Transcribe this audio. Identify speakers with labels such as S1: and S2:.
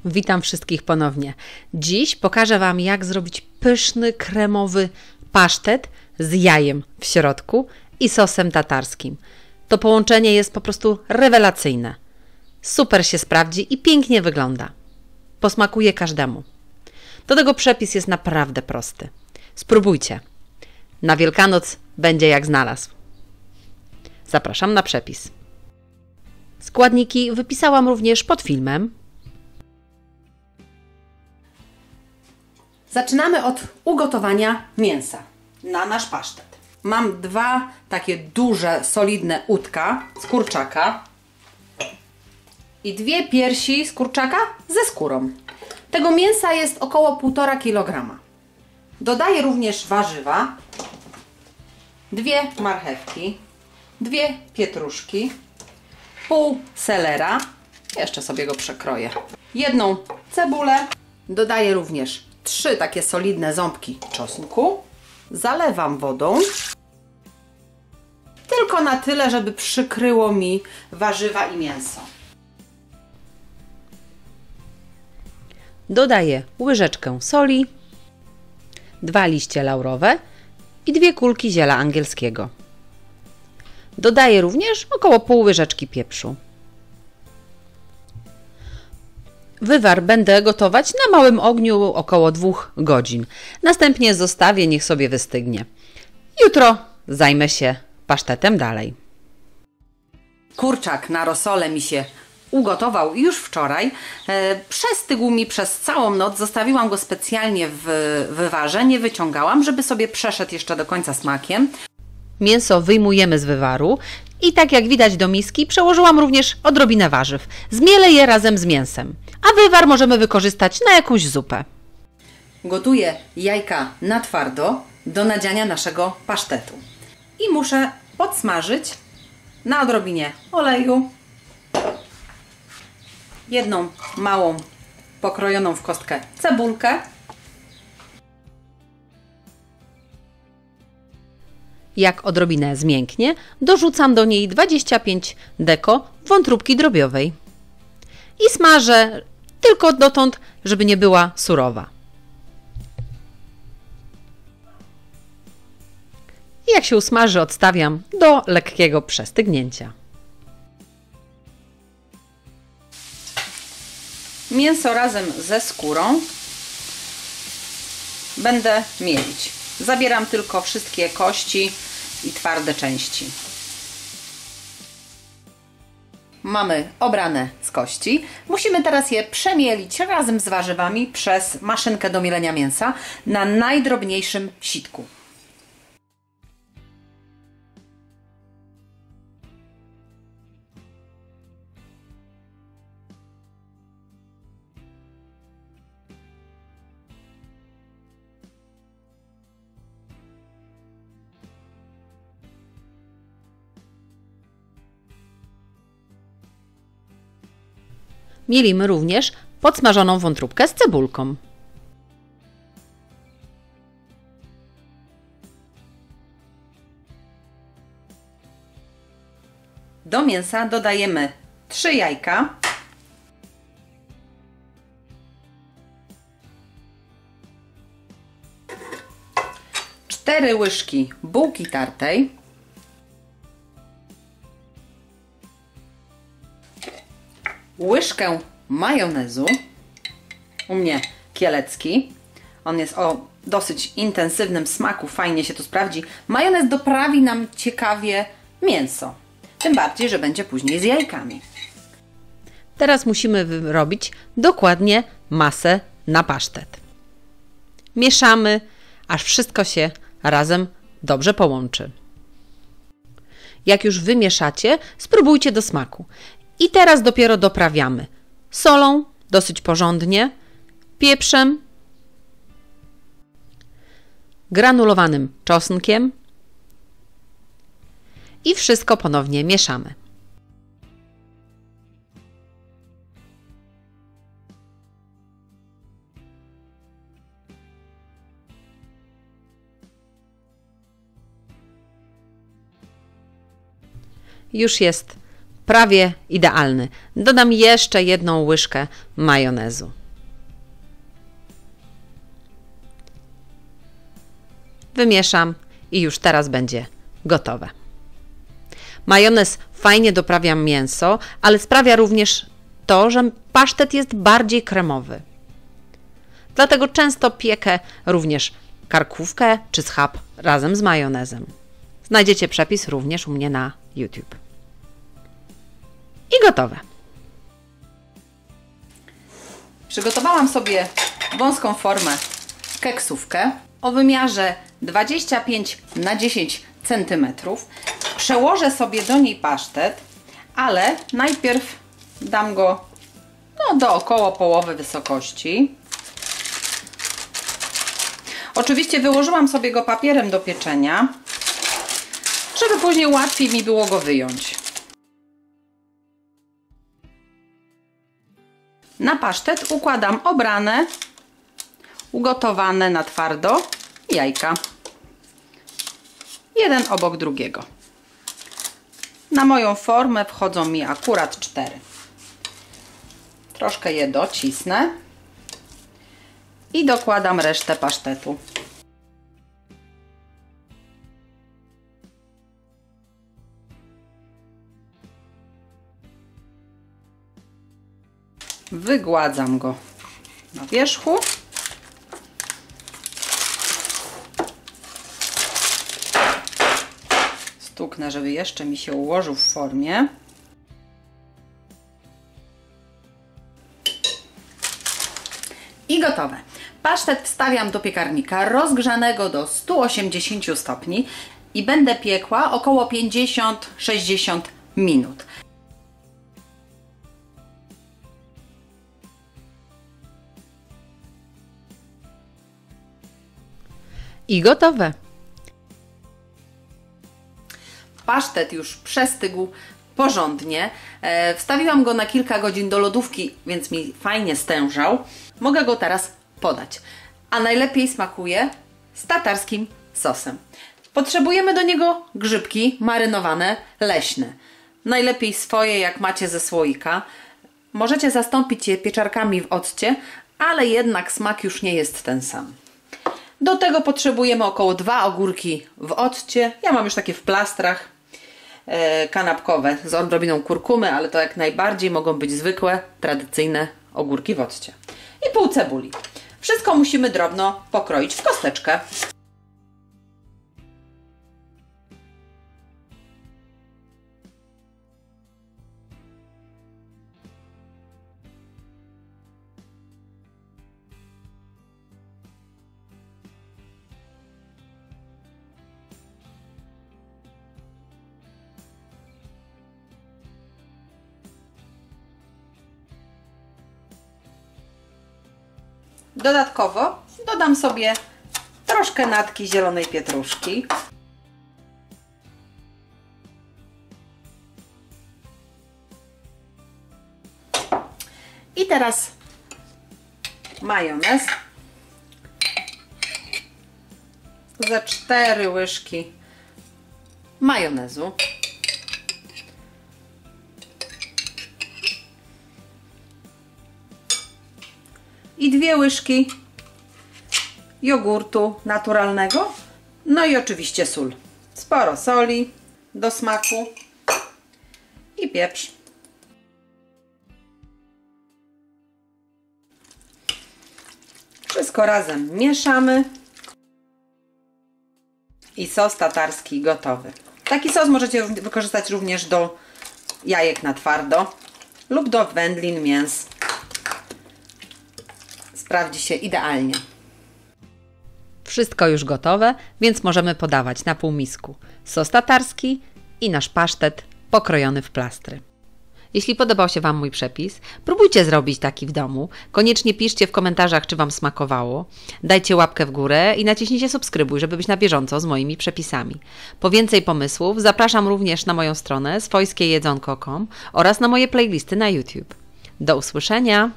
S1: Witam wszystkich ponownie. Dziś pokażę Wam, jak zrobić pyszny, kremowy pasztet z jajem w środku i sosem tatarskim. To połączenie jest po prostu rewelacyjne. Super się sprawdzi i pięknie wygląda. Posmakuje każdemu. Do tego przepis jest naprawdę prosty. Spróbujcie. Na Wielkanoc będzie jak znalazł. Zapraszam na przepis. Składniki wypisałam również pod filmem.
S2: Zaczynamy od ugotowania mięsa na nasz pasztet. Mam dwa takie duże, solidne udka z kurczaka i dwie piersi z kurczaka ze skórą. Tego mięsa jest około 1,5 kg. Dodaję również warzywa, dwie marchewki, dwie pietruszki, pół selera, jeszcze sobie go przekroję, jedną cebulę, dodaję również 3 takie solidne ząbki czosnku, zalewam wodą, tylko na tyle, żeby przykryło mi warzywa i mięso.
S1: Dodaję łyżeczkę soli, 2 liście laurowe i 2 kulki ziela angielskiego. Dodaję również około pół łyżeczki pieprzu. Wywar będę gotować na małym ogniu około 2 godzin. Następnie zostawię, niech sobie wystygnie. Jutro zajmę się pasztetem dalej.
S2: Kurczak na rosole mi się ugotował już wczoraj. Przestygł mi przez całą noc. Zostawiłam go specjalnie w wywarze. Nie wyciągałam, żeby sobie przeszedł jeszcze do końca smakiem.
S1: Mięso wyjmujemy z wywaru i tak jak widać do miski przełożyłam również odrobinę warzyw. Zmielę je razem z mięsem, a wywar możemy wykorzystać na jakąś zupę.
S2: Gotuję jajka na twardo do nadziania naszego pasztetu. I muszę podsmażyć na odrobinie oleju jedną małą pokrojoną w kostkę cebulkę.
S1: Jak odrobinę zmięknie, dorzucam do niej 25 deko wątróbki drobiowej i smażę tylko dotąd, żeby nie była surowa. I jak się usmaży, odstawiam do lekkiego przestygnięcia.
S2: Mięso razem ze skórą będę mielić. Zabieram tylko wszystkie kości i twarde części. Mamy obrane z kości. Musimy teraz je przemielić razem z warzywami przez maszynkę do mielenia mięsa na najdrobniejszym sitku.
S1: Mielimy również podsmażoną wątróbkę z cebulką.
S2: Do mięsa dodajemy 3 jajka, 4 łyżki bułki tartej, łyżkę majonezu, u mnie kielecki, on jest o dosyć intensywnym smaku, fajnie się tu sprawdzi. Majonez doprawi nam ciekawie mięso, tym bardziej, że będzie później z jajkami.
S1: Teraz musimy wyrobić dokładnie masę na pasztet. Mieszamy, aż wszystko się razem dobrze połączy. Jak już wymieszacie, spróbujcie do smaku. I teraz dopiero doprawiamy solą, dosyć porządnie, pieprzem, granulowanym czosnkiem i wszystko ponownie mieszamy. Już jest prawie idealny. Dodam jeszcze 1 łyżkę majonezu. Wymieszam i już teraz będzie gotowe. Majonez fajnie doprawia mięso, ale sprawia również to, że pasztet jest bardziej kremowy. Dlatego często piekę również karkówkę czy schab razem z majonezem. Znajdziecie przepis również u mnie na YouTube. I gotowe.
S2: Przygotowałam sobie wąską formę keksówkę o wymiarze 25 na 10 cm. Przełożę sobie do niej pasztet, ale najpierw dam go do około połowy wysokości. Oczywiście wyłożyłam sobie go papierem do pieczenia, żeby później łatwiej mi było go wyjąć. Na pasztet układam obrane, ugotowane na twardo jajka. Jeden obok drugiego. Na moją formę wchodzą mi akurat 4. Troszkę je docisnę i dokładam resztę pasztetu. Wygładzam go na wierzchu. Stuknę, żeby jeszcze mi się ułożył w formie. I gotowe. Pasztet wstawiam do piekarnika rozgrzanego do 180 stopni i będę piekła około 50-60 minut.
S1: I gotowe.
S2: Pasztet już przestygł porządnie. Wstawiłam go na kilka godzin do lodówki, więc mi fajnie stężał. Mogę go teraz podać. A najlepiej smakuje z tatarskim sosem. Potrzebujemy do niego grzybki marynowane, leśne. Najlepiej swoje, jak macie ze słoika. Możecie zastąpić je pieczarkami w occie, ale jednak smak już nie jest ten sam. Do tego potrzebujemy około 2 ogórki w occie. Ja mam już takie w plastrach kanapkowe z odrobiną kurkumy, ale to jak najbardziej mogą być zwykłe, tradycyjne ogórki w occie. I pół cebuli. Wszystko musimy drobno pokroić w kosteczkę. Dodatkowo dodam sobie troszkę natki zielonej pietruszki. I teraz majonez. Ze 4 łyżki majonezu. I 2 łyżki jogurtu naturalnego. No i oczywiście sól. Sporo soli do smaku i pieprz. Wszystko razem mieszamy. I sos tatarski gotowy. Taki sos możecie wykorzystać również do jajek na twardo lub do wędlin, mięs. Sprawdzi się idealnie.
S1: Wszystko już gotowe, więc możemy podawać na półmisku sos tatarski i nasz pasztet pokrojony w plastry. Jeśli podobał się Wam mój przepis, próbujcie zrobić taki w domu. Koniecznie piszcie w komentarzach, czy Wam smakowało. Dajcie łapkę w górę i naciśnijcie subskrybuj, żeby być na bieżąco z moimi przepisami. Po więcej pomysłów zapraszam również na moją stronę swojskiejedzonko.com oraz na moje playlisty na YouTube. Do usłyszenia!